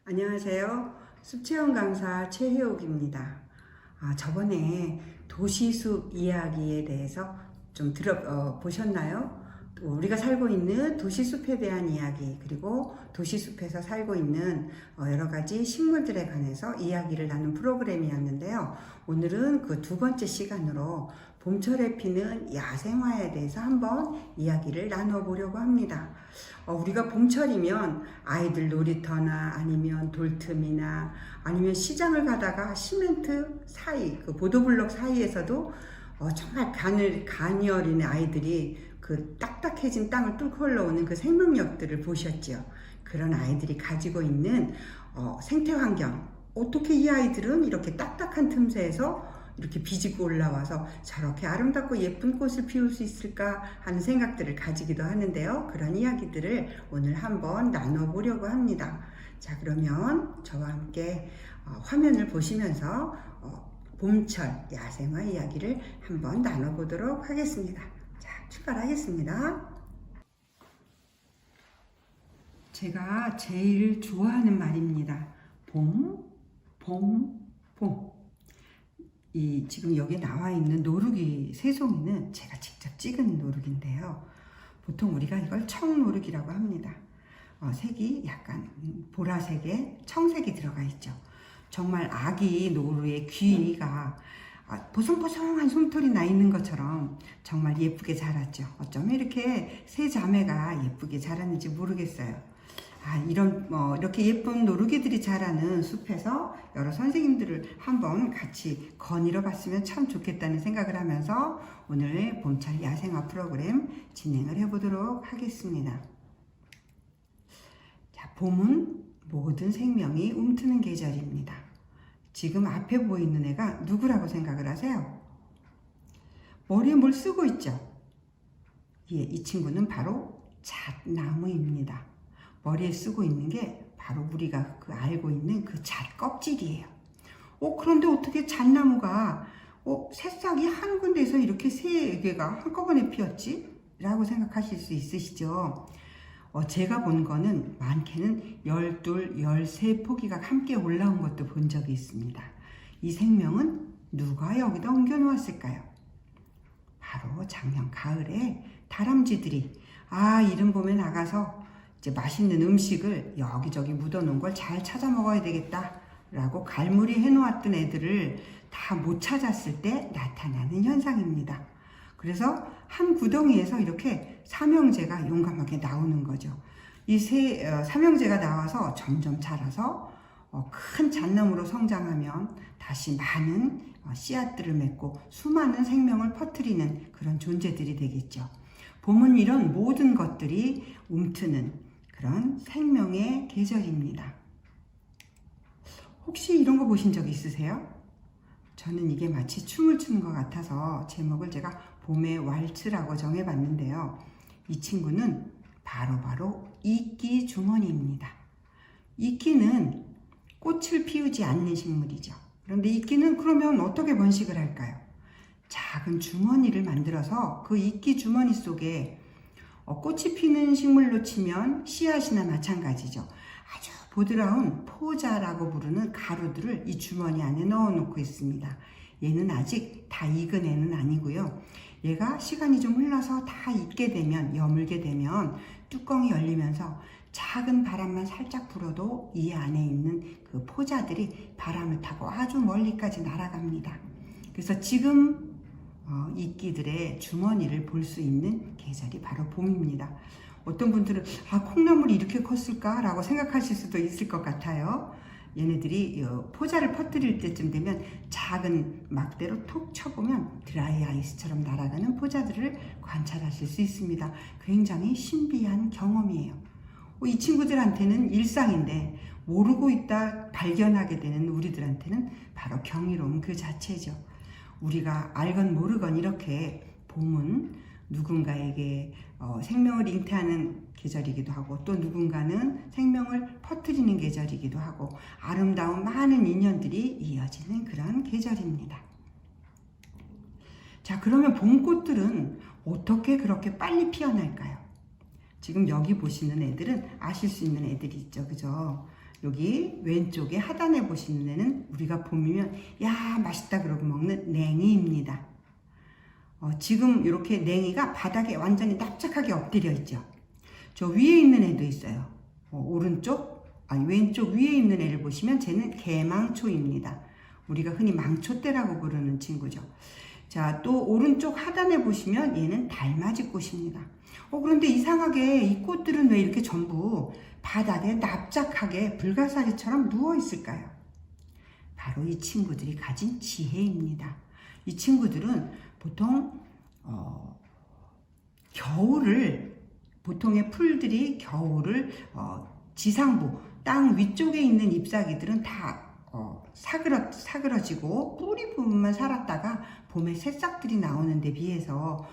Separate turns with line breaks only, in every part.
안녕하세요. 숲체험 강사 최혜옥입니다. 저번에 도시숲 이야기에 대해서 좀 보셨나요? 우리가 살고 있는 도시숲에 대한 이야기, 그리고 도시숲에서 살고 있는 여러 가지 식물들에 관해서 이야기를 나눈 프로그램이었는데요. 오늘은 그 두 번째 시간으로 봄철에 피는 야생화에 대해서 한번 이야기를 나눠보려고 합니다. 우리가 봄철이면 아이들 놀이터나 아니면 돌틈이나 아니면 시장을 가다가 시멘트 사이, 그 보도블록 사이에서도 정말 가녀린 아이들이 그 딱딱해진 땅을 뚫고 올라오는 그 생명력들을 보셨죠. 그런 아이들이 가지고 있는 생태 환경, 어떻게 이 아이들은 이렇게 딱딱한 틈새에서 이렇게 비지고 올라와서 저렇게 아름답고 예쁜 꽃을 피울 수 있을까 하는 생각들을 가지기도 하는데요. 그런 이야기들을 오늘 한번 나눠보려고 합니다. 자, 그러면 저와 함께 화면을 보시면서 봄철 야생화 이야기를 한번 나눠보도록 하겠습니다. 자, 출발하겠습니다. 제가 제일 좋아하는 말입니다. 봄, 봄, 봄. 지금 여기 나와 있는 노루기 새송이는 제가 직접 찍은 노루기인데요. 보통 우리가 이걸 청노루기라고 합니다. 색이 약간 보라색에 청색이 들어가 있죠. 정말 아기 노루의 귀가 보송보송한 솜털이 나 있는 것처럼 정말 예쁘게 자랐죠. 어쩌면 이렇게 세 자매가 예쁘게 자랐는지 모르겠어요. 이렇게 예쁜 노루기들이 자라는 숲에서 여러 선생님들을 한번 같이 거닐어 봤으면 참 좋겠다는 생각을 하면서 오늘 봄철 야생화 프로그램 진행을 해보도록 하겠습니다. 자, 봄은 모든 생명이 움트는 계절입니다. 지금 앞에 보이는 애가 누구라고 생각을 하세요? 머리에 뭘 쓰고 있죠? 예, 이 친구는 바로 잣나무입니다. 머리에 쓰고 있는 게 바로 우리가 알고 있는 그 잣 껍질이에요. 그런데 어떻게 잣나무가 새싹이 한 군데에서 이렇게 세 개가 한꺼번에 피었지? 라고 생각하실 수 있으시죠? 제가 본 거는 많게는 12, 13포기가 함께 올라온 것도 본 적이 있습니다. 이 생명은 누가 여기다 옮겨 놓았을까요? 바로 작년 가을에 다람쥐들이 이른 봄에 나가서 이제 맛있는 음식을 여기저기 묻어놓은 걸 잘 찾아 먹어야 되겠다 라고 갈무리 해놓았던 애들을 다 못 찾았을 때 나타나는 현상입니다. 그래서 한 구덩이에서 이렇게 삼형제가 용감하게 나오는 거죠. 이 삼형제가 나와서 점점 자라서 큰 잣나무로 성장하면 다시 많은 씨앗들을 맺고 수많은 생명을 퍼뜨리는 그런 존재들이 되겠죠. 봄은 이런 모든 것들이 움트는 그런 생명의 계절입니다. 혹시 이런 거 보신 적 있으세요? 저는 이게 마치 춤을 추는 것 같아서 제목을 제가 봄의 왈츠라고 정해봤는데요. 이 친구는 바로 이끼 주머니입니다. 이끼는 꽃을 피우지 않는 식물이죠. 그런데 이끼는 그러면 어떻게 번식을 할까요? 작은 주머니를 만들어서 그 이끼 주머니 속에 꽃이 피는 식물로 치면 씨앗이나 마찬가지죠. 아주 보드라운 포자라고 부르는 가루들을 이 주머니 안에 넣어 놓고 있습니다. 얘는 아직 다 익은 애는 아니고요. 얘가 시간이 좀 흘러서 다 익게 되면, 여물게 되면 뚜껑이 열리면서 작은 바람만 살짝 불어도 이 안에 있는 그 포자들이 바람을 타고 아주 멀리까지 날아갑니다. 그래서 지금 이끼들의 주머니를 볼 수 있는 계절이 바로 봄입니다. 어떤 분들은 콩나물이 이렇게 컸을까? 라고 생각하실 수도 있을 것 같아요. 얘네들이 포자를 퍼뜨릴 때쯤 되면 작은 막대로 톡 쳐보면 드라이 아이스처럼 날아가는 포자들을 관찰하실 수 있습니다. 굉장히 신비한 경험이에요. 이 친구들한테는 일상인데 모르고 있다 발견하게 되는 우리들한테는 바로 경이로움 그 자체죠. 우리가 알건 모르건 이렇게 봄은 누군가에게 생명을 잉태하는 계절이기도 하고 또 누군가는 생명을 퍼뜨리는 계절이기도 하고 아름다운 많은 인연들이 이어지는 그런 계절입니다. 자, 그러면 봄꽃들은 어떻게 그렇게 빨리 피어날까요? 지금 여기 보시는 애들은 아실 수 있는 애들이 있죠. 그죠? 여기 왼쪽에 하단에 보시는 애는 우리가 봄이면 야 맛있다 그러고 먹는 냉이입니다. 지금 이렇게 냉이가 바닥에 완전히 납작하게 엎드려 있죠. 저 위에 있는 애도 있어요. 왼쪽 위에 있는 애를 보시면 쟤는 개망초입니다. 우리가 흔히 망초대라고 부르는 친구죠. 자, 또 오른쪽 하단에 보시면 얘는 달맞이꽃입니다. 그런데 이상하게 이 꽃들은 왜 이렇게 전부 바닥에 납작하게 불가사리처럼 누워 있을까요? 바로 이 친구들이 가진 지혜입니다. 이 친구들은 보통 보통의 풀들이 겨울을 지상부 땅 위쪽에 있는 잎사귀들은 다 사그러지고 뿌리 부분만 살았다가 봄에 새싹들이 나오는 데 비해서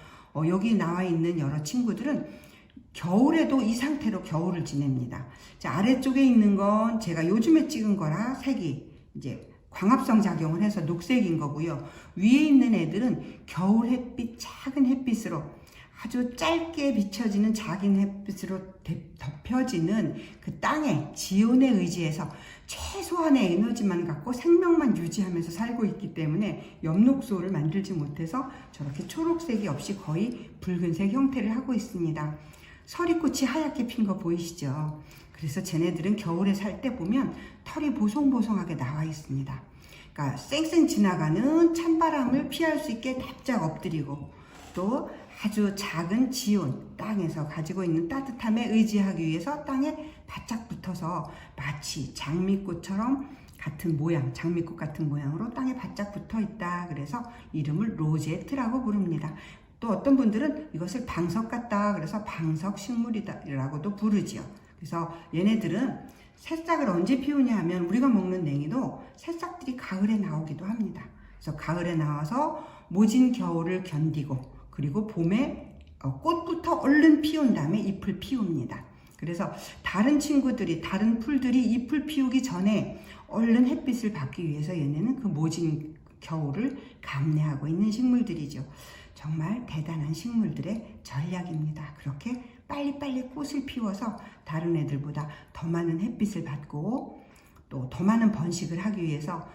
여기 나와 있는 여러 친구들은 겨울에도 이 상태로 겨울을 지냅니다. 자, 아래쪽에 있는 건 제가 요즘에 찍은 거라 색이 이제 광합성 작용을 해서 녹색인 거고요. 위에 있는 애들은 겨울 햇빛, 작은 햇빛으로 아주 짧게 비춰지는 작은 햇빛으로 덮여지는 그 땅의 지온에 의지해서 최소한의 에너지만 갖고 생명만 유지하면서 살고 있기 때문에 엽록소를 만들지 못해서 저렇게 초록색이 없이 거의 붉은색 형태를 하고 있습니다. 서리꽃이 하얗게 핀 거 보이시죠? 그래서 쟤네들은 겨울에 살 때 보면 털이 보송보송하게 나와 있습니다. 그러니까 쌩쌩 지나가는 찬바람을 피할 수 있게 납작 엎드리고 또 아주 작은 지온, 땅에서 가지고 있는 따뜻함에 의지하기 위해서 땅에 바짝 붙어서 마치 장미꽃처럼 같은 모양, 장미꽃 같은 모양으로 땅에 바짝 붙어 있다. 그래서 이름을 로제트라고 부릅니다. 또 어떤 분들은 이것을 방석 같다. 그래서 방석 식물이라고도 부르지요. 그래서 얘네들은 새싹을 언제 피우냐 하면 우리가 먹는 냉이도 새싹들이 가을에 나오기도 합니다. 그래서 가을에 나와서 모진 겨울을 견디고 그리고 봄에 꽃부터 얼른 피운 다음에 잎을 피웁니다. 그래서 다른 풀들이 잎을 피우기 전에 얼른 햇빛을 받기 위해서 얘네는 그 모진 겨울을 감내하고 있는 식물들이죠. 정말 대단한 식물들의 전략입니다. 그렇게 빨리빨리 꽃을 피워서 다른 애들보다 더 많은 햇빛을 받고 또 더 많은 번식을 하기 위해서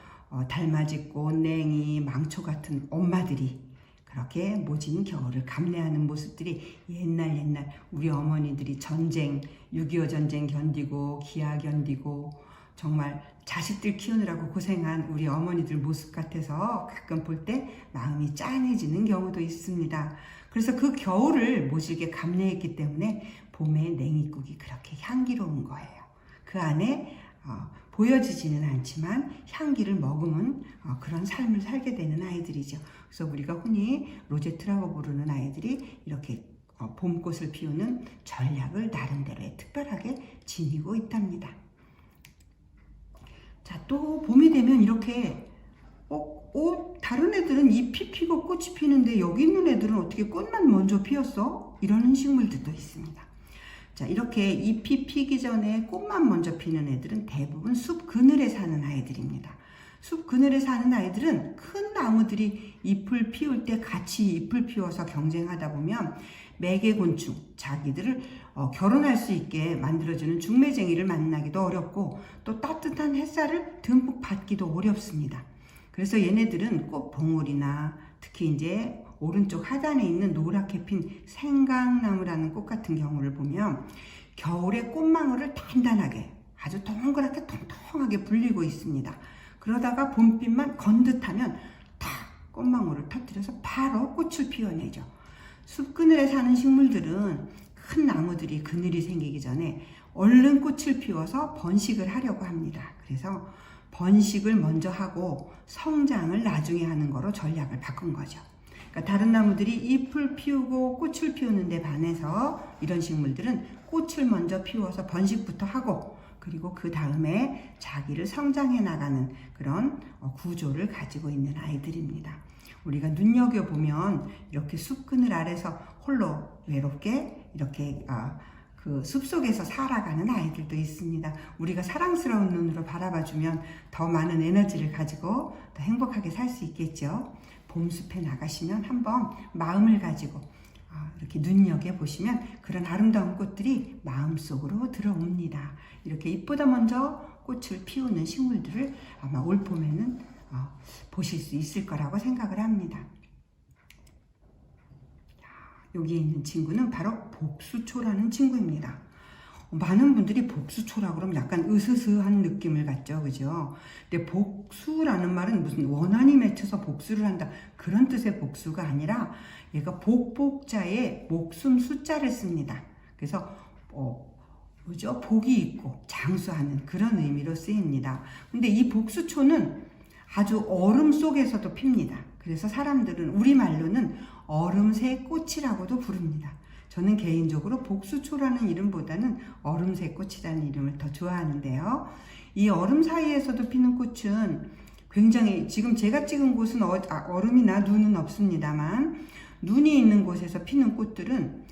달맞이꽃, 냉이, 망초 같은 엄마들이 그렇게 모진 겨울을 감내하는 모습들이 옛날 우리 어머니들이 전쟁, 6.25 전쟁 견디고 기아 견디고 정말 자식들 키우느라고 고생한 우리 어머니들 모습 같아서 가끔 볼 때 마음이 짠해지는 경우도 있습니다. 그래서 그 겨울을 모질게 감내했기 때문에 봄의 냉이국이 그렇게 향기로운 거예요. 그 안에 보여지지는 않지만 향기를 머금은 그런 삶을 살게 되는 아이들이죠. 그래서 우리가 흔히 로제트라고 부르는 아이들이 이렇게 봄꽃을 피우는 전략을 나름대로의 특별하게 지니고 있답니다. 자, 또 봄이 되면 이렇게 다른 애들은 잎이 피고 꽃이 피는데 여기 있는 애들은 어떻게 꽃만 먼저 피었어? 이러는 식물들도 있습니다. 자, 이렇게 잎이 피기 전에 꽃만 먼저 피는 애들은 대부분 숲 그늘에 사는 아이들입니다. 숲 그늘에 사는 아이들은 큰 나무들이 잎을 피울 때 같이 잎을 피워서 경쟁하다 보면 매개곤충, 자기들을 결혼할 수 있게 만들어주는 중매쟁이를 만나기도 어렵고 또 따뜻한 햇살을 듬뿍 받기도 어렵습니다. 그래서 얘네들은 꽃봉오리나 특히 이제 오른쪽 하단에 있는 노랗게 핀 생강나무라는 꽃 같은 경우를 보면 겨울에 꽃망울을 단단하게 아주 동그랗게 통통하게 불리고 있습니다. 그러다가 봄빛만 건듯하면 탁 꽃망울을 터뜨려서 바로 꽃을 피워내죠. 숲 그늘에 사는 식물들은 큰 나무들이 그늘이 생기기 전에 얼른 꽃을 피워서 번식을 하려고 합니다. 그래서 번식을 먼저 하고 성장을 나중에 하는 거로 전략을 바꾼 거죠. 그러니까 다른 나무들이 잎을 피우고 꽃을 피우는 데 반해서 이런 식물들은 꽃을 먼저 피워서 번식부터 하고 그리고 그 다음에 자기를 성장해 나가는 그런 구조를 가지고 있는 아이들입니다. 우리가 눈여겨보면 이렇게 숲 그늘 아래서 홀로 외롭게 이렇게 그 숲속에서 살아가는 아이들도 있습니다. 우리가 사랑스러운 눈으로 바라봐주면 더 많은 에너지를 가지고 더 행복하게 살 수 있겠죠. 봄숲에 나가시면 한번 마음을 가지고 이렇게 눈여겨보시면 그런 아름다운 꽃들이 마음속으로 들어옵니다. 이렇게 잎보다 먼저 꽃을 피우는 식물들을 아마 올 봄에는 보실 수 있을 거라고 생각을 합니다. 여기에 있는 친구는 바로 복수초라는 친구입니다. 많은 분들이 복수초라 그러면 약간 으스스한 느낌을 갖죠, 그죠? 근데 복수라는 말은 무슨 원한이 맺혀서 복수를 한다 그런 뜻의 복수가 아니라 얘가 복복자에 목숨 숫자를 씁니다. 그래서 뭐죠? 복이 있고 장수하는 그런 의미로 쓰입니다. 근데 이 복수초는 아주 얼음 속에서도 핍니다. 그래서 사람들은 우리말로는 얼음새 꽃이라고도 부릅니다. 저는 개인적으로 복수초라는 이름보다는 얼음새 꽃이라는 이름을 더 좋아하는데요. 이 얼음 사이에서도 피는 꽃은 굉장히, 지금 제가 찍은 곳은 얼음이나 눈은 없습니다만 눈이 있는 곳에서 피는 꽃들은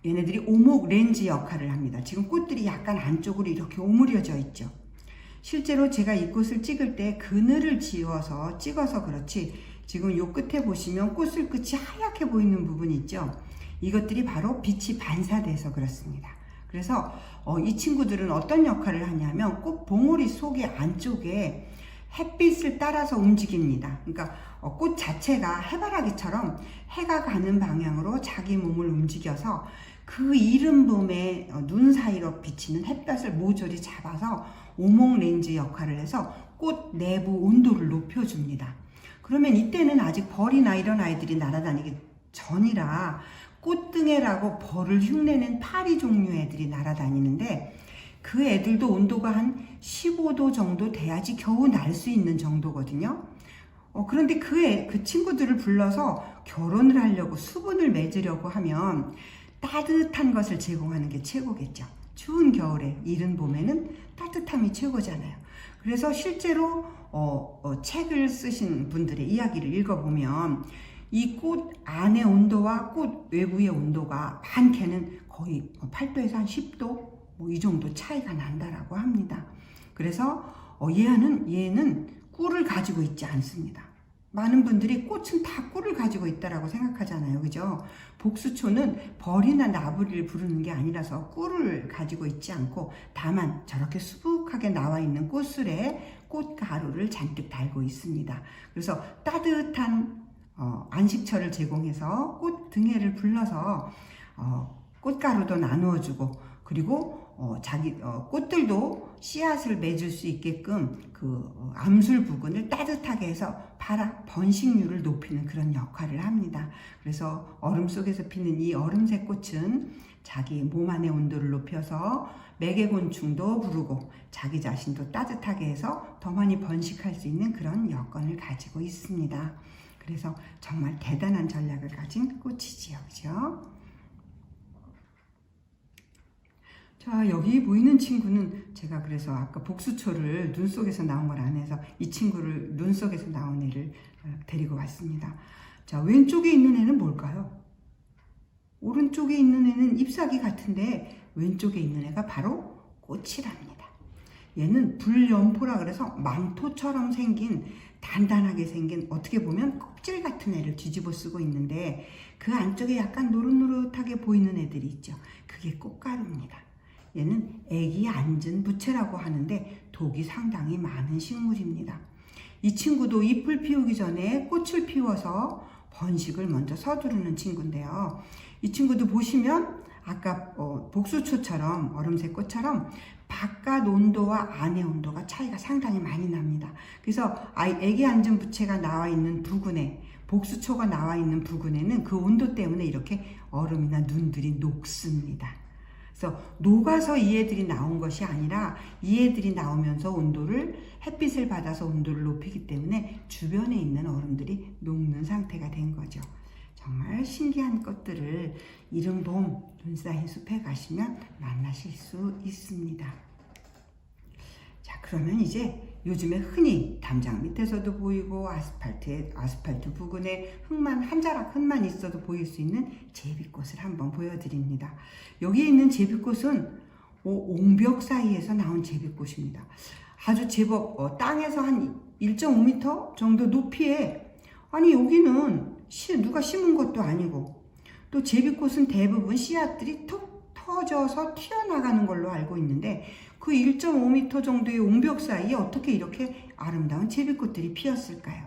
얘네들이 오목 렌즈 역할을 합니다. 지금 꽃들이 약간 안쪽으로 이렇게 오므려져 있죠. 실제로 제가 이 꽃을 찍을 때 그늘을 지어서 찍어서 그렇지, 지금 요 끝에 보시면 꽃을 끝이 하얗게 보이는 부분이 있죠. 이것들이 바로 빛이 반사돼서 그렇습니다. 그래서 이 친구들은 어떤 역할을 하냐면 꽃 봉오리 속의 안쪽에 햇빛을 따라서 움직입니다. 그러니까 꽃 자체가 해바라기처럼 해가 가는 방향으로 자기 몸을 움직여서 그 이른 봄에 눈 사이로 비치는 햇볕을 모조리 잡아서 오목 렌즈 역할을 해서 꽃 내부 온도를 높여줍니다. 그러면 이때는 아직 벌이나 이런 아이들이 날아다니기 전이라 꽃등에라고 벌을 흉내낸 파리 종류 애들이 날아다니는데, 그 애들도 온도가 한 15도 정도 돼야지 겨우 날 수 있는 정도거든요. 그런데 그 친구들을 불러서 결혼을 하려고 수분을 맺으려고 하면 따뜻한 것을 제공하는 게 최고겠죠. 추운 겨울에, 이른 봄에는 따뜻함이 최고잖아요. 그래서 실제로 책을 쓰신 분들의 이야기를 읽어보면 이 꽃 안의 온도와 꽃 외부의 온도가 많게는 거의 8도에서 한 10도 뭐 이 정도 차이가 난다라고 합니다. 그래서 얘는 꿀을 가지고 있지 않습니다. 많은 분들이 꽃은 다 꿀을 가지고 있다라고 생각하잖아요, 그죠? 복수초는 벌이나 나부리를 부르는 게 아니라서 꿀을 가지고 있지 않고 다만 저렇게 수북하게 나와 있는 꽃술에 꽃가루를 잔뜩 달고 있습니다. 그래서 따뜻한 안식처를 제공해서 꽃 등에를 불러서 꽃가루도 나누어주고, 그리고 꽃들도 씨앗을 맺을 수 있게끔 그 암술 부근을 따뜻하게 해서 번식률을 높이는 그런 역할을 합니다. 그래서 얼음 속에서 피는 이 얼음새 꽃은 자기 몸 안의 온도를 높여서 매개곤충도 부르고 자기 자신도 따뜻하게 해서 더 많이 번식할 수 있는 그런 여건을 가지고 있습니다. 그래서 정말 대단한 전략을 가진 꽃이지요, 그죠? 자, 여기 보이는 친구는 제가 그래서 아까 복수초를 눈 속에서 나온 걸 안 해서 이 친구를 눈 속에서 나온 애를 데리고 왔습니다. 자, 왼쪽에 있는 애는 뭘까요? 오른쪽에 있는 애는 잎사귀 같은데 왼쪽에 있는 애가 바로 꽃이랍니다. 얘는 불연포라 그래서 망토처럼 생긴, 단단하게 생긴, 어떻게 보면 껍질 같은 애를 뒤집어 쓰고 있는데 그 안쪽에 약간 노릇노릇하게 보이는 애들이 있죠. 그게 꽃가루입니다. 얘는 애기 앉은 부채라고 하는데 독이 상당히 많은 식물입니다. 이 친구도 잎을 피우기 전에 꽃을 피워서 번식을 먼저 서두르는 친구인데요. 이 친구도 보시면 아까 복수초처럼 얼음새 꽃처럼 바깥 온도와 안의 온도가 차이가 상당히 많이 납니다. 그래서 애기 앉은 부채가 나와 있는 부근에, 복수초가 나와 있는 부근에는 그 온도 때문에 이렇게 얼음이나 눈들이 녹습니다. 그래서 녹아서 이 애들이 나온 것이 아니라 이 애들이 나오면서 햇빛을 받아서 온도를 높이기 때문에 주변에 있는 얼음들이 녹는 상태가 된 거죠. 정말 신기한 것들을 이른 봄 눈사이 숲에 가시면 만나실 수 있습니다. 자, 그러면 이제 요즘에 흔히 담장 밑에서도 보이고 아스팔트 부근에 한 자락 흙만 있어도 보일 수 있는 제비꽃을 한번 보여드립니다. 여기에 있는 제비꽃은 옹벽 사이에서 나온 제비꽃입니다. 아주 제법 땅에서 한 1.5m 정도 높이에, 아니 여기는 누가 심은 것도 아니고 또 제비꽃은 대부분 씨앗들이 톡 터져서 튀어나가는 걸로 알고 있는데 그 1.5m 정도의 옹벽 사이에 어떻게 이렇게 아름다운 제비꽃들이 피었을까요?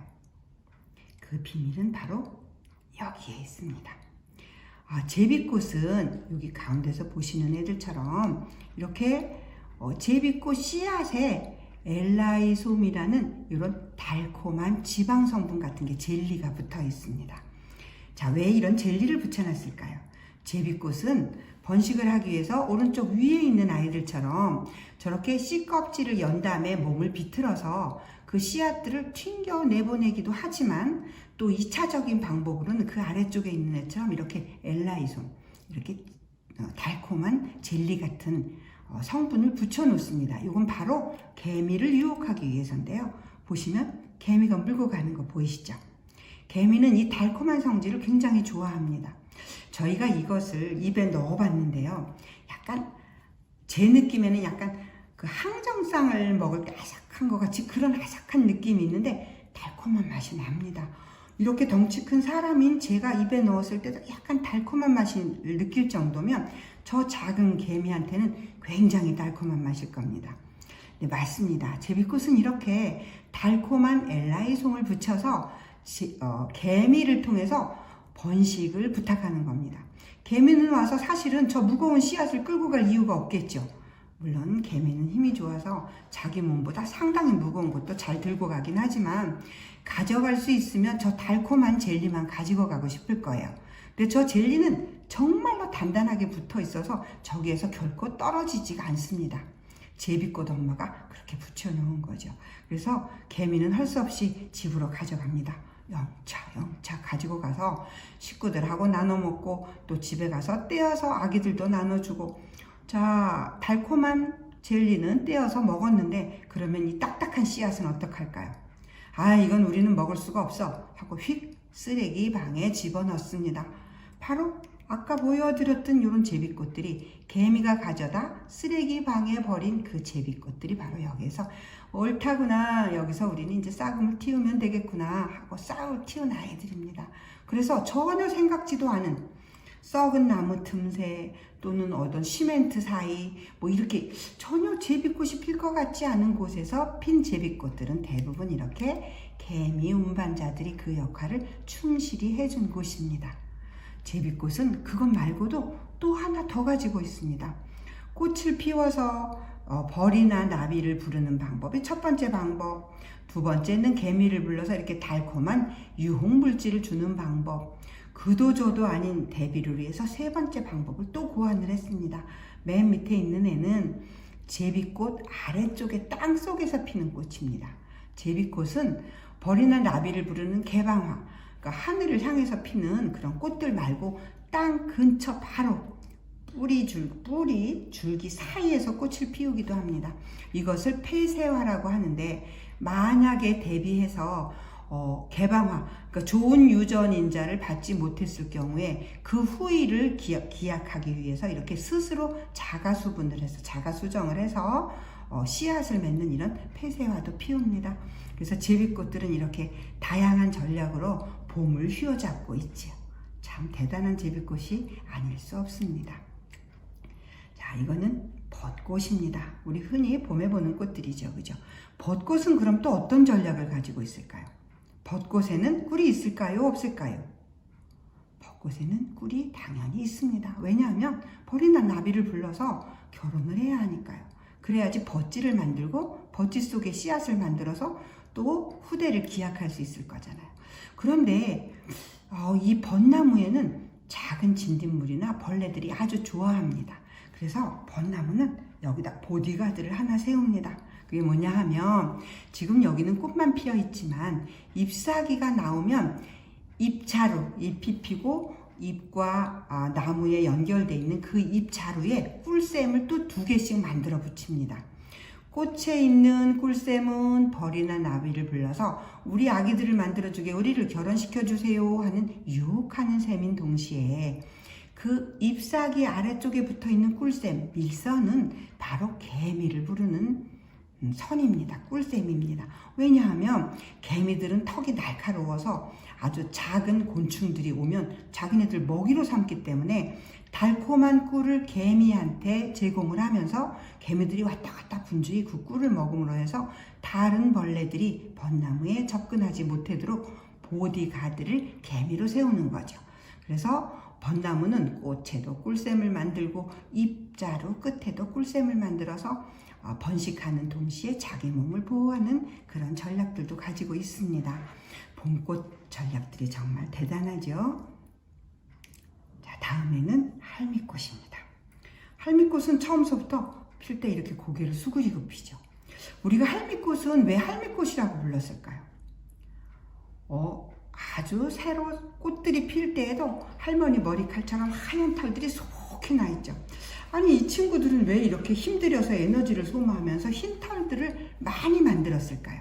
그 비밀은 바로 여기에 있습니다. 제비꽃은 여기 가운데서 보시는 애들처럼 이렇게 제비꽃 씨앗에 엘라이솜이라는 이런 달콤한 지방 성분 같은 게 젤리가 붙어 있습니다. 자, 왜 이런 젤리를 붙여놨을까요? 제비꽃은 번식을 하기 위해서 오른쪽 위에 있는 아이들처럼 저렇게 씨 껍질을 연 다음에 몸을 비틀어서 그 씨앗들을 튕겨 내보내기도 하지만 또 2차적인 방법으로는 그 아래쪽에 있는 애처럼 이렇게 엘라이솜, 이렇게 달콤한 젤리 같은 성분을 붙여 놓습니다. 이건 바로 개미를 유혹하기 위해서인데요. 보시면 개미가 물고 가는 거 보이시죠? 개미는 이 달콤한 성질을 굉장히 좋아합니다. 저희가 이것을 입에 넣어봤는데요. 약간 제 느낌에는 약간 그 항정쌍을 먹을 때 아삭한 것 같이 그런 아삭한 느낌이 있는데 달콤한 맛이 납니다. 이렇게 덩치 큰 사람인 제가 입에 넣었을 때도 약간 달콤한 맛을 느낄 정도면 저 작은 개미한테는 굉장히 달콤한 맛일 겁니다. 네, 맞습니다. 제비꽃은 이렇게 달콤한 엘라이솜을 붙여서 개미를 통해서 번식을 부탁하는 겁니다. 개미는 와서 사실은 저 무거운 씨앗을 끌고 갈 이유가 없겠죠. 물론 개미는 힘이 좋아서 자기 몸보다 상당히 무거운 것도 잘 들고 가긴 하지만 가져갈 수 있으면 저 달콤한 젤리만 가지고 가고 싶을 거예요. 근데 저 젤리는 정말로 단단하게 붙어 있어서 저기에서 결코 떨어지지가 않습니다. 제비꽃 엄마가 그렇게 붙여놓은 거죠. 그래서 개미는 할 수 없이 집으로 가져갑니다. 영차 가지고 가서 식구들하고 나눠 먹고 또 집에 가서 떼어서 아기들도 나눠주고, 자, 달콤한 젤리는 떼어서 먹었는데 그러면 이 딱딱한 씨앗은 어떡할까요? 이건 우리는 먹을 수가 없어 하고 휙 쓰레기 방에 집어넣습니다. 바로 아까 보여드렸던 이런 제비꽃들이 개미가 가져다 쓰레기 방에 버린 그 제비꽃들이 바로 여기서 옳다구나, 여기서 우리는 이제 싹음을 틔우면 되겠구나 하고 싹을 틔운 아이들입니다. 그래서 전혀 생각지도 않은 썩은 나무 틈새 또는 어떤 시멘트 사이 뭐 이렇게 전혀 제비꽃이 필 것 같지 않은 곳에서 핀 제비꽃들은 대부분 이렇게 개미 운반자들이 그 역할을 충실히 해준 곳입니다. 제비꽃은 그것 말고도 또 하나 더 가지고 있습니다. 꽃을 피워서 벌이나 나비를 부르는 방법이 첫 번째 방법, 두 번째는 개미를 불러서 이렇게 달콤한 유혹물질을 주는 방법, 그도저도 아닌 대비를 위해서 세 번째 방법을 또 고안을 했습니다. 맨 밑에 있는 애는 제비꽃 아래쪽에 땅 속에서 피는 꽃입니다. 제비꽃은 벌이나 나비를 부르는 개방화, 그러니까 하늘을 향해서 피는 그런 꽃들 말고 땅 근처 바로 뿌리 줄기 사이에서 꽃을 피우기도 합니다. 이것을 폐쇄화라고 하는데, 만약에 대비해서 개방화, 그러니까 좋은 유전인자를 받지 못했을 경우에 그 후일을 기약하기 위해서 이렇게 스스로 자가수분을 해서 자가수정을 해서 씨앗을 맺는 이런 폐쇄화도 피웁니다. 그래서 제비꽃들은 이렇게 다양한 전략으로 봄을 휘어잡고 있지요. 참 대단한 제비꽃이 아닐 수 없습니다. 자, 이거는 벚꽃입니다. 우리 흔히 봄에 보는 꽃들이죠, 그죠? 벚꽃은 그럼 또 어떤 전략을 가지고 있을까요? 벚꽃에는 꿀이 있을까요? 없을까요? 벚꽃에는 꿀이 당연히 있습니다. 왜냐하면 벌이나 나비를 불러서 결혼을 해야 하니까요. 그래야지 벗지를 만들고 벗지 속에 씨앗을 만들어서 또 후대를 기약할 수 있을 거잖아요. 그런데 이 벚나무에는 작은 진딧물이나 벌레들이 아주 좋아합니다. 그래서 벚나무는 여기다 보디가드를 하나 세웁니다. 그게 뭐냐 하면, 지금 여기는 꽃만 피어 있지만 잎사귀가 나오면 잎자루, 잎이 피고 잎과 나무에 연결되어 있는 그 잎자루에 꿀샘을 또 2개씩 만들어 붙입니다. 꽃에 있는 꿀샘은 벌이나 나비를 불러서 우리 아기들을 만들어주게, 우리를 결혼시켜주세요 하는 유혹하는 셈인 동시에 그 잎사귀 아래쪽에 붙어있는 꿀샘, 밀선은 바로 개미를 부르는 선입니다. 꿀샘입니다. 왜냐하면 개미들은 턱이 날카로워서 아주 작은 곤충들이 오면 자기네들 먹이로 삼기 때문에 달콤한 꿀을 개미한테 제공을 하면서 개미들이 왔다 갔다 분주히 그 꿀을 먹음으로 해서 다른 벌레들이 벚나무에 접근하지 못하도록 보디가드를 개미로 세우는 거죠. 그래서 벚나무는 꽃에도 꿀샘을 만들고 잎자루 끝에도 꿀샘을 만들어서 번식하는 동시에 자기 몸을 보호하는 그런 전략들도 가지고 있습니다. 봄꽃 전략들이 정말 대단하죠. 자, 다음에는 할미꽃입니다. 할미꽃은 처음서부터 필 때 이렇게 고개를 수그리고 피죠. 우리가 할미꽃은 왜 할미꽃이라고 불렀을까요? 아주 새로 꽃들이 필 때에도 할머니 머리칼처럼 하얀 털들이 속히 나 있죠. 아니, 이 친구들은 왜 이렇게 힘들여서 에너지를 소모하면서 흰 털들을 많이 만들었을까요?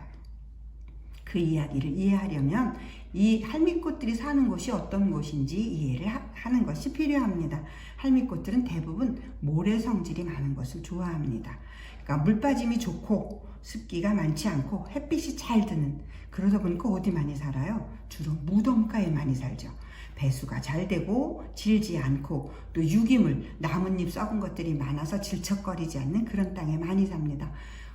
그 이야기를 이해하려면 이 할미꽃들이 사는 곳이 어떤 곳인지 이해를 하는 것이 필요합니다. 할미꽃들은 대부분 모래 성질이 많은 것을 좋아합니다. 그러니까 물 빠짐이 좋고 습기가 많지 않고 햇빛이 잘 드는, 그러다 보니까 어디 많이 살아요? 주로 무덤가에 많이 살죠. 배수가 잘 되고 질지 않고 또 유기물, 나뭇잎 썩은 것들이 많아서 질척거리지 않는 그런 땅에 많이 삽니다.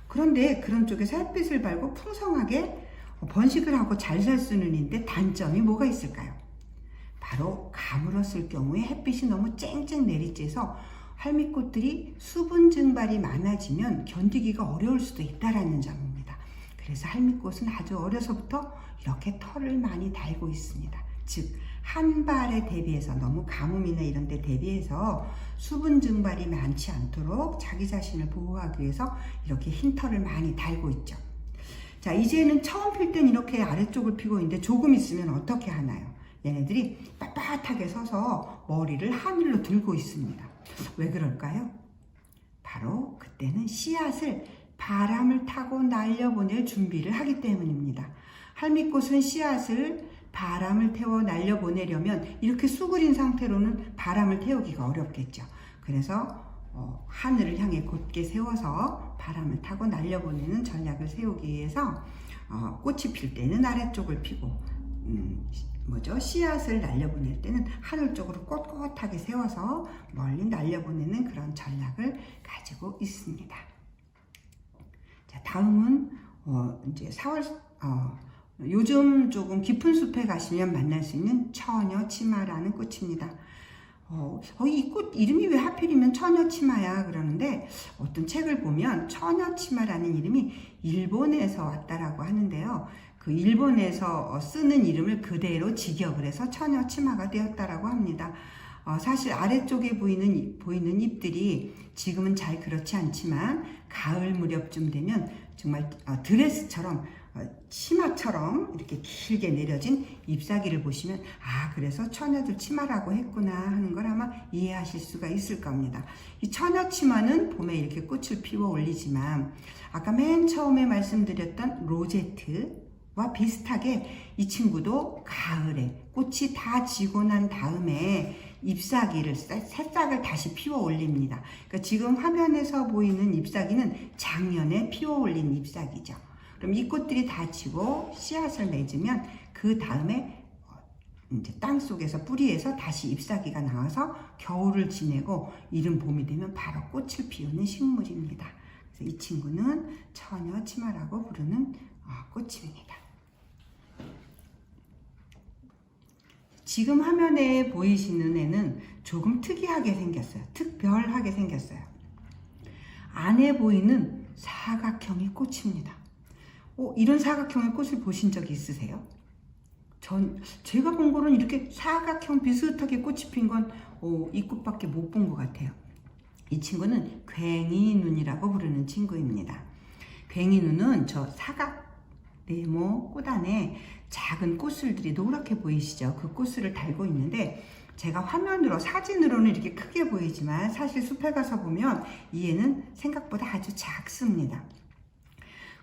그런데 그런 쪽에서 햇빛을 발고 풍성하게 번식을 하고 잘 살 수는 있는데 단점이 뭐가 있을까요? 바로 가물었을 경우에 햇빛이 너무 쨍쨍 내리쬐서 할미꽃들이 수분 증발이 많아지면 견디기가 어려울 수도 있다는 점입니다. 그래서 할미꽃은 아주 어려서부터 이렇게 털을 많이 달고 있습니다. 즉, 한 발에 대비해서, 너무 가뭄이나 이런 데 대비해서 수분 증발이 많지 않도록 자기 자신을 보호하기 위해서 이렇게 흰 털을 많이 달고 있죠. 자, 이제는 처음 필 땐 이렇게 아래쪽을 피고 있는데 조금 있으면 어떻게 하나요? 얘네들이 빳빳하게 서서 머리를 하늘로 들고 있습니다. 왜 그럴까요? 바로 그때는 씨앗을 바람을 타고 날려보낼 준비를 하기 때문입니다. 할미꽃은 씨앗을 바람을 태워 날려보내려면 이렇게 수그린 상태로는 바람을 태우기가 어렵겠죠. 그래서 하늘을 향해 곧게 세워서 바람을 타고 날려보내는 전략을 세우기 위해서 꽃이 필 때는 아래쪽을 피고 씨앗을 날려보낼 때는 하늘 쪽으로 꼿꼿하게 세워서 멀리 날려보내는 그런 전략을 가지고 있습니다. 자, 다음은 이제 4월 요즘 조금 깊은 숲에 가시면 만날 수 있는 처녀치마라는 꽃입니다. 이 꽃 이름이 왜 하필이면 처녀치마야 그러는데, 어떤 책을 보면 처녀치마라는 이름이 일본에서 왔다라고 하는데요. 그 일본에서 쓰는 이름을 그대로 직역을 해서 처녀치마가 되었다라고 합니다. 사실 아래쪽에 보이는 잎들이 지금은 잘 그렇지 않지만 가을 무렵쯤 되면 정말 드레스처럼 치마처럼 이렇게 길게 내려진 잎사귀를 보시면 그래서 처녀들 치마라고 했구나 하는 걸 아마 이해하실 수가 있을 겁니다. 이 처녀치마는 봄에 이렇게 꽃을 피워 올리지만 아까 맨 처음에 말씀드렸던 로제트와 비슷하게 이 친구도 가을에 꽃이 다 지고 난 다음에 잎사귀를, 새싹을 다시 피워 올립니다. 그러니까 지금 화면에서 보이는 잎사귀는 작년에 피워 올린 잎사귀죠. 그럼 이 꽃들이 다 지고 씨앗을 맺으면 그 다음에 이제 땅 속에서 뿌리에서 다시 잎사귀가 나와서 겨울을 지내고 이른 봄이 되면 바로 꽃을 피우는 식물입니다. 그래서 이 친구는 처녀치마라고 부르는 꽃입니다. 지금 화면에 보이시는 애는 조금 특이하게 생겼어요. 특별하게 생겼어요. 안에 보이는 사각형의 꽃입니다. 이런 사각형의 꽃을 보신 적이 있으세요? 제가 본 거는 이렇게 사각형 비슷하게 꽃이 핀 건 이 꽃밖에 못 본 것 같아요. 이 친구는 괭이눈이라고 부르는 친구입니다. 괭이눈은 저 사각 네모 꽃 안에 작은 꽃술들이 노랗게 보이시죠? 그 꽃술을 달고 있는데, 제가 화면으로, 사진으로는 이렇게 크게 보이지만 사실 숲에 가서 보면 이 애는 생각보다 아주 작습니다.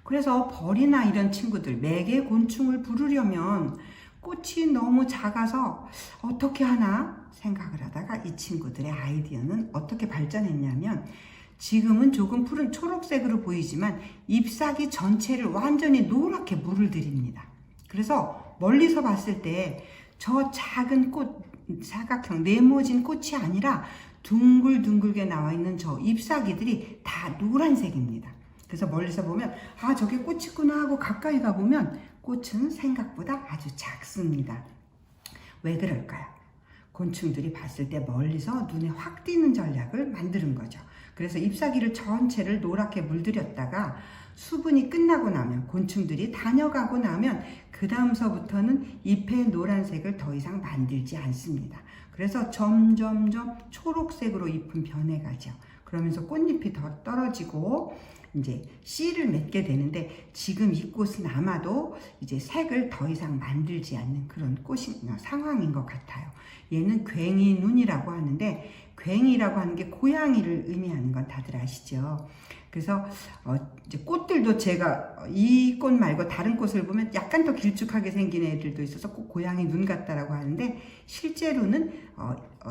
그래서 벌이나 이런 친구들, 매개 곤충을 부르려면 꽃이 너무 작아서 어떻게 하나 생각을 하다가 이 친구들의 아이디어는 어떻게 발전했냐면, 지금은 조금 푸른 초록색으로 보이지만 잎사귀 전체를 완전히 노랗게 물을 들입니다. 그래서 멀리서 봤을 때 저 작은 꽃, 사각형 네모진 꽃이 아니라 둥글둥글게 나와 있는 저 잎사귀들이 다 노란색입니다. 그래서 멀리서 보면 아, 저게 꽃이구나 하고 가까이 가보면 꽃은 생각보다 아주 작습니다. 왜 그럴까요? 곤충들이 봤을 때 멀리서 눈에 확 띄는 전략을 만드는 거죠. 그래서 잎사귀를 전체를 노랗게 물들였다가 수분이 끝나고 나면, 곤충들이 다녀가고 나면 그 다음서부터는 잎의 노란색을 더 이상 만들지 않습니다. 그래서 점점점 초록색으로 잎은 변해가죠. 그러면서 꽃잎이 더 떨어지고 이제 씨를 맺게 되는데, 지금 이 꽃은 아마도 이제 색을 더 이상 만들지 않는 그런 상황인 것 같아요. 얘는 괭이눈이라고 하는데, 괭이라고 하는 게 고양이를 의미하는 건 다들 아시죠? 그래서 이제 꽃들도 제가 이 꽃 말고 다른 꽃을 보면 약간 더 길쭉하게 생긴 애들도 있어서 꼭 고양이 눈 같다라고 하는데, 실제로는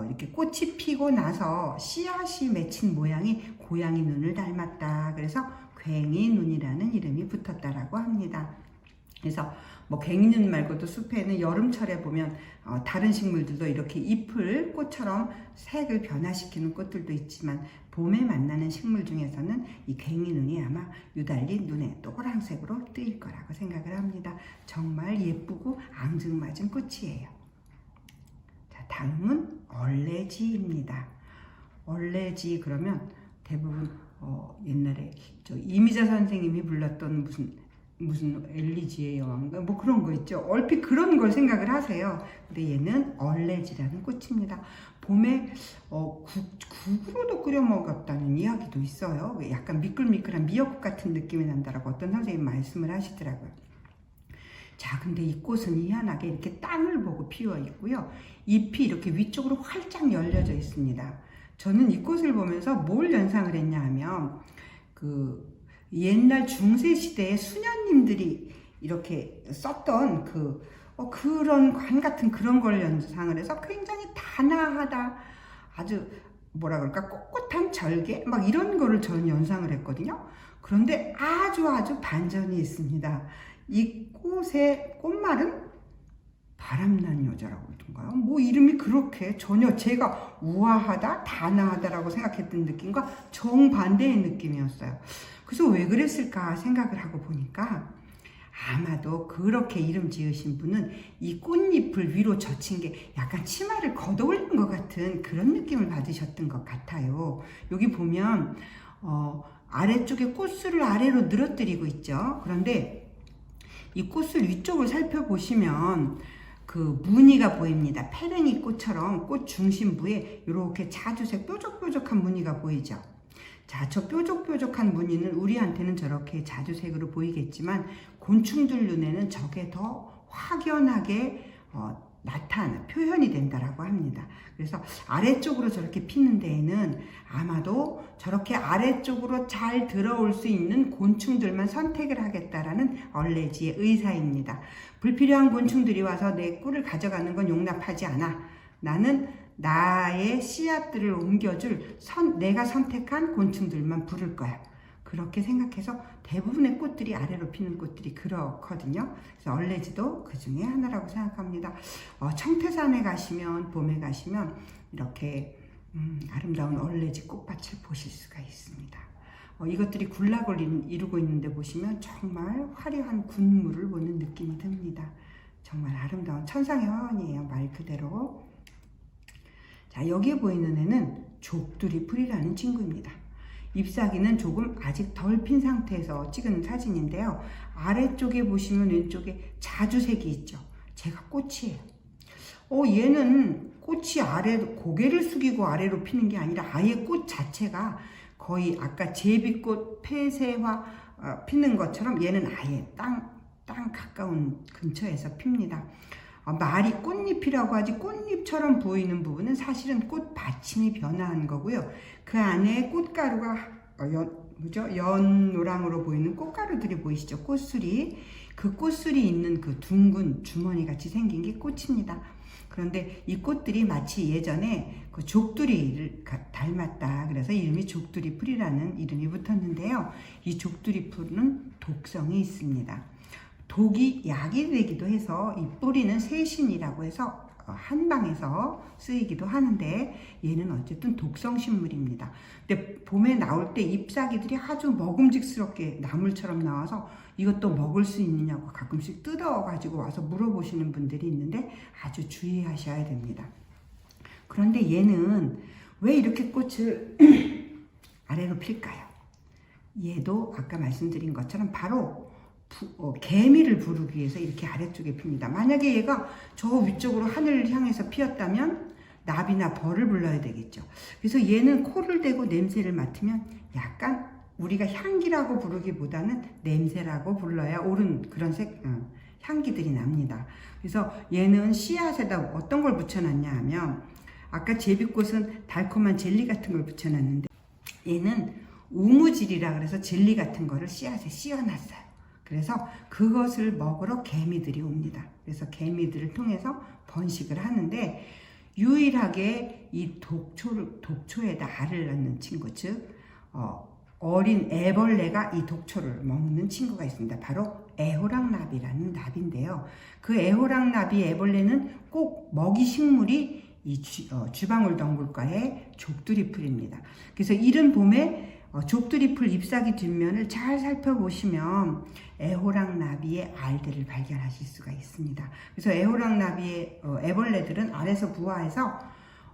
이렇게 꽃이 피고 나서 씨앗이 맺힌 모양이 고양이 눈을 닮았다. 그래서 괭이 눈이라는 이름이 붙었다라고 합니다. 그래서 뭐 괭이눈 말고도 숲에는 여름철에 보면 다른 식물들도 이렇게 잎을 꽃처럼 색을 변화시키는 꽃들도 있지만, 봄에 만나는 식물 중에서는 이 괭이눈이 아마 유달리 눈에 노란색으로 뜨일 거라고 생각을 합니다. 정말 예쁘고 앙증맞은 꽃이에요. 자, 다음은 얼레지입니다. 얼레지 그러면 대부분 옛날에 저 이미자 선생님이 불렀던 무슨 엘리지의 여왕인가 뭐 그런 거 있죠. 얼핏 그런 걸 생각을 하세요. 근데 얘는 얼레지라는 꽃입니다. 봄에 국으로도 끓여 먹었다는 이야기도 있어요. 약간 미끌미끌한 미역국 같은 느낌이 난다라고 어떤 선생님이 말씀을 하시더라고요. 자, 근데 이 꽃은 희한하게 이렇게 땅을 보고 피어 있고요. 잎이 이렇게 위쪽으로 활짝 열려져 있습니다. 저는 이 꽃을 보면서 뭘 연상을 했냐 하면 옛날 중세시대에 수녀님들이 이렇게 썼던 그런 관 같은 그런 걸 연상을 해서 굉장히 단아하다, 아주 뭐라 그럴까, 꼿꼿한 절개 막 이런 거를 저는 연상을 했거든요. 그런데 아주 반전이 있습니다. 이 꽃의 꽃말은 바람난 여자라고 그러던가요? 뭐 이름이 그렇게 전혀 제가 우아하다, 단아하다라고 생각했던 느낌과 정반대의 느낌이었어요. 그래서 왜 그랬을까 생각을 하고 보니까, 아마도 그렇게 이름 지으신 분은 이 꽃잎을 위로 젖힌 게 약간 치마를 걷어올린 것 같은 그런 느낌을 받으셨던 것 같아요. 여기 보면 아래쪽에 꽃술을 아래로 늘어뜨리고 있죠. 그런데 이 꽃술 위쪽을 살펴보시면 그 무늬가 보입니다. 페랭이 꽃처럼 꽃 중심부에 이렇게 자주색 뾰족뾰족한 무늬가 보이죠. 자, 저 뾰족뾰족한 무늬는 우리한테는 저렇게 자주색으로 보이겠지만, 곤충들 눈에는 저게 더 확연하게 표현이 된다라고 합니다. 그래서 아래쪽으로 저렇게 피는 데에는 아마도 저렇게 아래쪽으로 잘 들어올 수 있는 곤충들만 선택을 하겠다라는 얼레지의 의사입니다. 불필요한 곤충들이 와서 내 꿀을 가져가는 건 용납하지 않아. 나는 나의 씨앗들을 옮겨줄 내가 선택한 곤충들만 부를 거야. 그렇게 생각해서 대부분의 꽃들이 아래로 피는 꽃들이 그렇거든요. 그래서 얼레지도 그 중에 하나라고 생각합니다. 청태산에 가시면, 봄에 가시면 이렇게 아름다운 얼레지 꽃밭을 보실 수가 있습니다. 이것들이 군락을 이루고 있는데 보시면 정말 화려한 군무를 보는 느낌이 듭니다. 정말 아름다운 천상의 화원이에요, 말 그대로. 자, 여기에 보이는 애는 족두리 풀이라는 친구입니다. 잎사귀는 조금 아직 덜 핀 상태에서 찍은 사진인데요. 아래쪽에 보시면 왼쪽에 자주색이 있죠. 제가 꽃이에요. 얘는 꽃이 고개를 숙이고 아래로 피는 게 아니라 아예 꽃 자체가 거의 아까 제비꽃, 폐쇄화 피는 것처럼 얘는 아예 땅 가까운 근처에서 핍니다. 말이 꽃잎이라고 하지, 꽃잎처럼 보이는 부분은 사실은 꽃 받침이 변화한 거고요. 그 안에 꽃가루가 연노랑으로 보이는 꽃가루들이 보이시죠? 꽃술이. 그 꽃술이 있는 그 둥근 주머니 같이 생긴 게 꽃입니다. 그런데 이 꽃들이 마치 예전에 그 족두리를 닮았다. 그래서 이름이 족두리 풀이라는 이름이 붙었는데요. 이 족두리 풀은 독성이 있습니다. 독이 약이 되기도 해서 이 뿌리는 세신이라고 해서 한방에서 쓰이기도 하는데 얘는 어쨌든 독성 식물입니다. 근데 봄에 나올 때 잎사귀들이 아주 먹음직스럽게 나물처럼 나와서 이것도 먹을 수 있느냐고 가끔씩 뜯어 가지고 와서 물어보시는 분들이 있는데 아주 주의하셔야 됩니다. 그런데 얘는 왜 이렇게 꽃을 아래로 필까요? 얘도 아까 말씀드린 것처럼 바로 개미를 부르기 위해서 이렇게 아래쪽에 핍니다. 만약에 얘가 저 위쪽으로 하늘을 향해서 피었다면 나비나 벌을 불러야 되겠죠. 그래서 얘는 코를 대고 냄새를 맡으면 약간 우리가 향기라고 부르기보다는 냄새라고 불러야 옳은 그런 향기들이 납니다. 그래서 얘는 씨앗에다 어떤 걸 붙여놨냐 하면 아까 제비꽃은 달콤한 젤리 같은 걸 붙여놨는데 얘는 우무질이라 그래서 젤리 같은 거를 씨앗에 씌워놨어요. 그래서 그것을 먹으러 개미들이 옵니다. 그래서 개미들을 통해서 번식을 하는데 유일하게 이 독초에다 알을 낳는 친구, 즉 어린 애벌레가 이 독초를 먹는 친구가 있습니다. 바로 애호랑나비라는 나비인데요. 그 애호랑나비 애벌레는 꼭 먹이 식물이 이 주방울덩굴과의 족두리풀입니다. 그래서 이른 봄에 족두리풀 잎사귀 뒷면을 잘 살펴보시면 애호랑나비의 알들을 발견하실 수가 있습니다. 그래서 애호랑나비의 애벌레들은 알에서 부화해서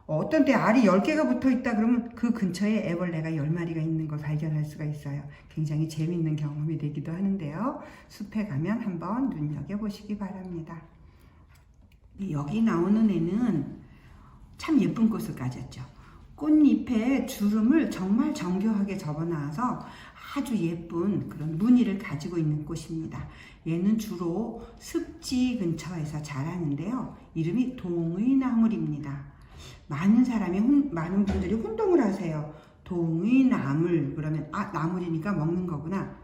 어떤 때 알이 10개가 붙어 있다 그러면 그 근처에 애벌레가 10마리가 있는 걸 발견할 수가 있어요. 굉장히 재미있는 경험이 되기도 하는데요. 숲에 가면 한번 눈여겨보시기 바랍니다. 여기 나오는 애는 참 예쁜 꽃을 가졌죠. 꽃잎에 주름을 정말 정교하게 접어놔서 아주 예쁜 그런 무늬를 가지고 있는 꽃입니다. 얘는 주로 습지 근처에서 자라는데요. 이름이 동의나물입니다. 많은 분들이 혼동을 하세요. 동의나물 그러면 나물이니까 먹는 거구나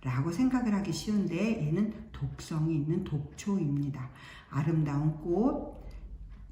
라고 생각을 하기 쉬운데 얘는 독성이 있는 독초입니다. 아름다운 꽃,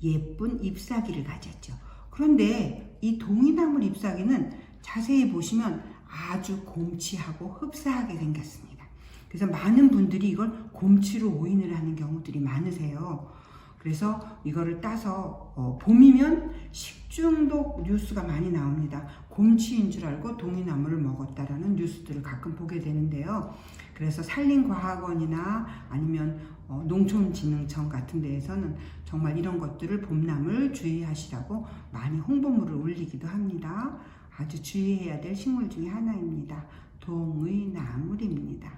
예쁜 잎사귀를 가졌죠. 그런데 이 동의나물 잎사귀는 자세히 보시면 아주 곰치하고 흡사하게 생겼습니다. 그래서 많은 분들이 이걸 곰치로 오인을 하는 경우들이 많으세요. 그래서 이거를 따서 봄이면 식중독 뉴스가 많이 나옵니다. 곰치인 줄 알고 동의나물을 먹었다라는 뉴스들을 가끔 보게 되는데요. 그래서 산림과학원이나 아니면 농촌진흥청 같은 데에서는 정말 이런 것들을 봄나물 주의하시라고 많이 홍보물을 올리기도 합니다. 아주 주의해야 될 식물 중에 하나입니다. 동의나물입니다.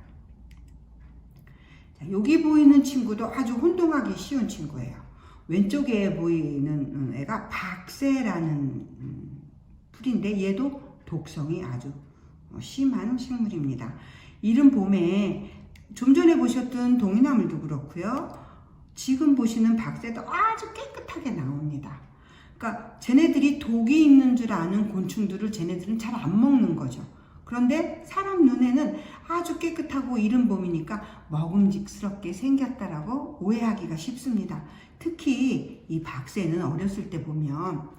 자, 여기 보이는 친구도 아주 혼동하기 쉬운 친구예요. 왼쪽에 보이는 애가 박새라는 풀인데 얘도 독성이 아주 심한 식물입니다. 이른 봄에 좀 전에 보셨던 동의나물도 그렇고요. 지금 보시는 박새도 아주 깨끗하게 나옵니다. 그러니까 쟤네들이 독이 있는 줄 아는 곤충들을 쟤네들은 잘 안 먹는 거죠. 그런데 사람 눈에는 아주 깨끗하고 이른 봄이니까 먹음직스럽게 생겼다라고 오해하기가 쉽습니다. 특히 이 박새는 어렸을 때 보면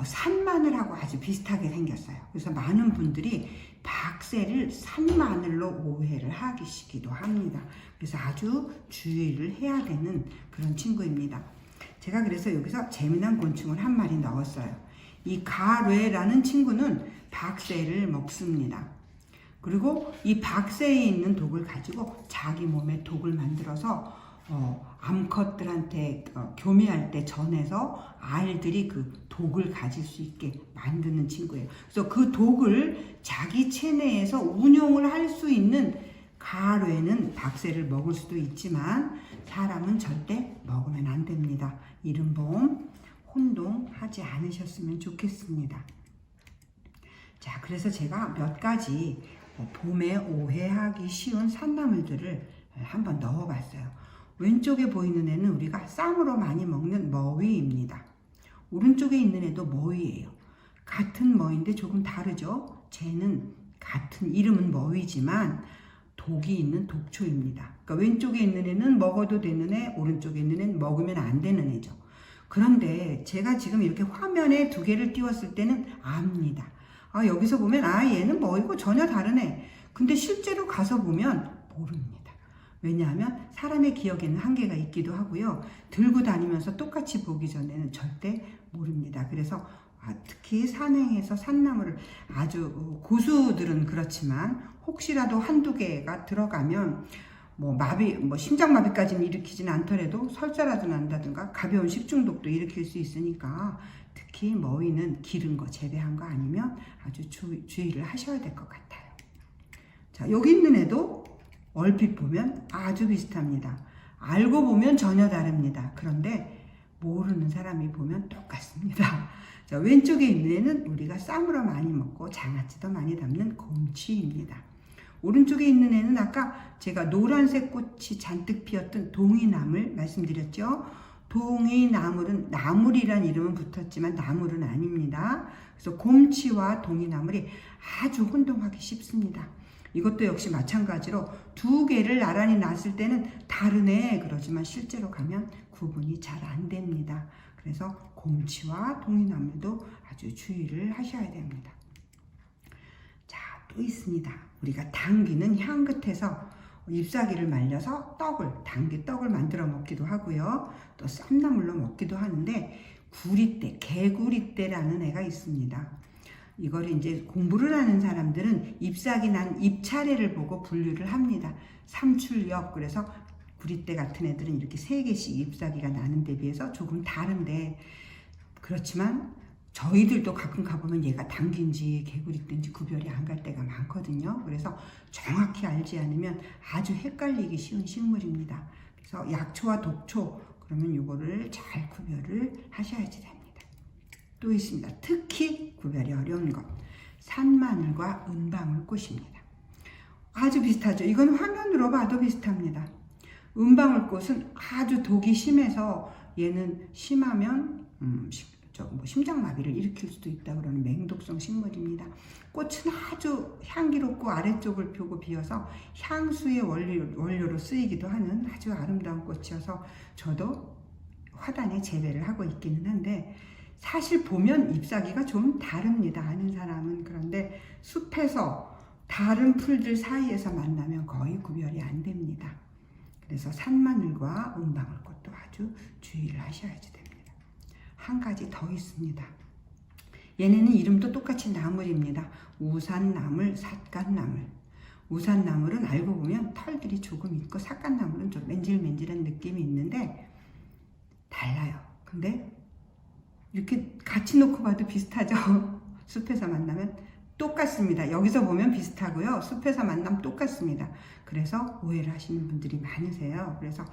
산마늘하고 아주 비슷하게 생겼어요. 그래서 많은 분들이 박새를 산마늘로 오해를 하시기도 합니다. 그래서 아주 주의를 해야 되는 그런 친구입니다. 제가 그래서 여기서 재미난 곤충을 한 마리 넣었어요. 이 가뢰라는 친구는 박새를 먹습니다. 그리고 이 박새에 있는 독을 가지고 자기 몸에 독을 만들어서 암컷들한테 교미할 때 전해서 알들이 그 독을 가질 수 있게 만드는 친구예요. 그래서 그 독을 자기 체내에서 운용을 할 수 있는 가뢰는 박새를 먹을 수도 있지만 사람은 절대 먹으면 안 됩니다. 이른 봄 혼동하지 않으셨으면 좋겠습니다. 자, 그래서 제가 몇 가지 봄에 오해하기 쉬운 산나물들을 한번 넣어봤어요. 왼쪽에 보이는 애는 우리가 쌈으로 많이 먹는 머위입니다. 오른쪽에 있는 애도 머위예요. 같은 머위인데 조금 다르죠. 쟤는 같은 이름은 머위지만 독이 있는 독초입니다. 그러니까 왼쪽에 있는 애는 먹어도 되는 애, 오른쪽에 있는 애는 먹으면 안 되는 애죠. 그런데 제가 지금 이렇게 화면에 두 개를 띄웠을 때는 압니다. 여기서 보면 얘는 뭐 이거 전혀 다르네. 근데 실제로 가서 보면 모릅니다. 왜냐하면 사람의 기억에는 한계가 있기도 하고요. 들고 다니면서 똑같이 보기 전에는 절대 모릅니다. 그래서 특히 산행에서 산나무를 아주 고수들은 그렇지만 혹시라도 한두 개가 들어가면 심장마비까지는 일으키지는 않더라도 설사라도 난다든가 가벼운 식중독도 일으킬 수 있으니까 특히 머위는 기른 거, 재배한 거 아니면 아주 주의를 하셔야 될 것 같아요. 자, 여기 있는 애도 얼핏 보면 아주 비슷합니다. 알고 보면 전혀 다릅니다. 그런데 모르는 사람이 보면 똑같습니다. 자, 왼쪽에 있는 애는 우리가 쌈으로 많이 먹고 장아찌도 많이 담는 곰치입니다. 오른쪽에 있는 애는 아까 제가 노란색 꽃이 잔뜩 피었던 동이나물 말씀드렸죠. 동이나물은 나물이란 이름은 붙었지만 나물은 아닙니다. 그래서 곰치와 동이나물이 아주 혼동하기 쉽습니다. 이것도 역시 마찬가지로 두 개를 나란히 놨을 때는 다르네 그러지만 실제로 가면 구분이 잘 안 됩니다. 그래서 곰치와 동이나물도 아주 주의를 하셔야 됩니다. 자, 또 있습니다. 우리가 당귀는 향긋해서 잎사귀를 말려서 당귀떡을 만들어 먹기도 하고요. 또 쌈나물로 먹기도 하는데 구리대, 개구리대라는 애가 있습니다. 이거를 이제 공부를 하는 사람들은 잎사귀 난 잎차례를 보고 분류를 합니다. 삼출엽, 그래서 구리대 같은 애들은 이렇게 3개씩 잎사귀가 나는 데 비해서 조금 다른데, 그렇지만 저희들도 가끔 가보면 얘가 당귀인지 개구리대인지 구별이 안 갈 때가 많거든요. 그래서 정확히 알지 않으면 아주 헷갈리기 쉬운 식물입니다. 그래서 약초와 독초, 그러면 이거를 잘 구별을 하셔야지 됩니다. 또 있습니다. 특히 구별이 어려운 것, 산마늘과 은방울꽃입니다. 아주 비슷하죠. 이건 화면으로 봐도 비슷합니다. 은방울꽃은 아주 독이 심해서 얘는 심하면 심장마비를 일으킬 수도 있다 그러는 맹독성 식물입니다. 꽃은 아주 향기롭고 아래쪽을 펴고 비어서 향수의 원료로 쓰이기도 하는 아주 아름다운 꽃이어서 저도 화단에 재배를 하고 있기는 한데 사실 보면 잎사귀가 좀 다릅니다. 아는 사람은. 그런데 숲에서 다른 풀들 사이에서 만나면 거의 구별이 안 됩니다. 그래서 산마늘과 은방울꽃도 아주 주의를 하셔야지 됩니다. 한 가지 더 있습니다. 얘네는 이름도 똑같이 나물입니다. 우산나물, 삿갓나물. 우산나물은 알고 보면 털들이 조금 있고 삿갓나물은 좀 맨질맨질한 느낌이 있는데 달라요. 근데 이렇게 같이 놓고 봐도 비슷하죠. 숲에서 만나면 똑같습니다. 여기서 보면 비슷하고요. 숲에서 만나면 똑같습니다. 그래서 오해를 하시는 분들이 많으세요. 그래서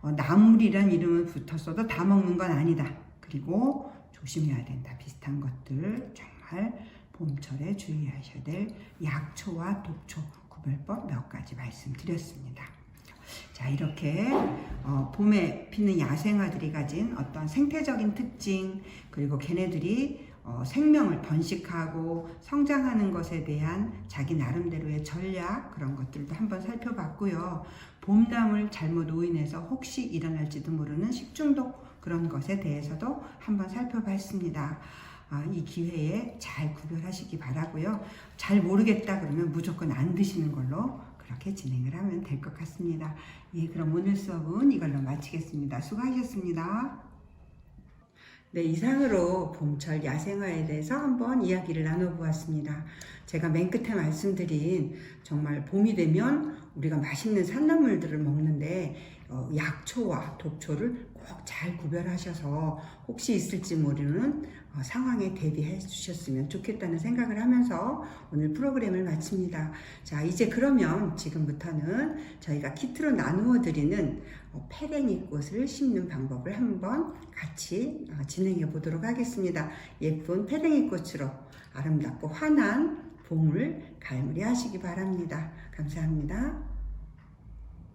나물이란 이름은 붙었어도 다 먹는 건 아니다. 그리고 조심해야 된다. 비슷한 것들 정말 봄철에 주의하셔야 될 약초와 독초 구별법 몇 가지 말씀드렸습니다. 자, 이렇게 봄에 피는 야생화들이 가진 어떤 생태적인 특징, 그리고 걔네들이 생명을 번식하고 성장하는 것에 대한 자기 나름대로의 전략, 그런 것들도 한번 살펴봤고요. 봄나물 잘못 오인해서 혹시 일어날지도 모르는 식중독, 그런 것에 대해서도 한번 살펴봤습니다. 이 기회에 잘 구별하시기 바라고요. 잘 모르겠다 그러면 무조건 안 드시는 걸로 그렇게 진행을 하면 될 것 같습니다. 예, 그럼 오늘 수업은 이걸로 마치겠습니다. 수고하셨습니다. 네, 이상으로 봄철 야생화에 대해서 한번 이야기를 나눠보았습니다. 제가 맨 끝에 말씀드린 정말 봄이 되면 우리가 맛있는 산나물들을 먹는데 약초와 독초를 꼭 잘 구별하셔서 혹시 있을지 모르는 상황에 대비해 주셨으면 좋겠다는 생각을 하면서 오늘 프로그램을 마칩니다. 자, 이제 그러면 지금부터는 저희가 키트로 나누어 드리는 페랭이 꽃을 심는 방법을 한번 같이 진행해 보도록 하겠습니다. 예쁜 페랭이 꽃으로 아름답고 환한 봄을 갈무리 하시기 바랍니다. 감사합니다.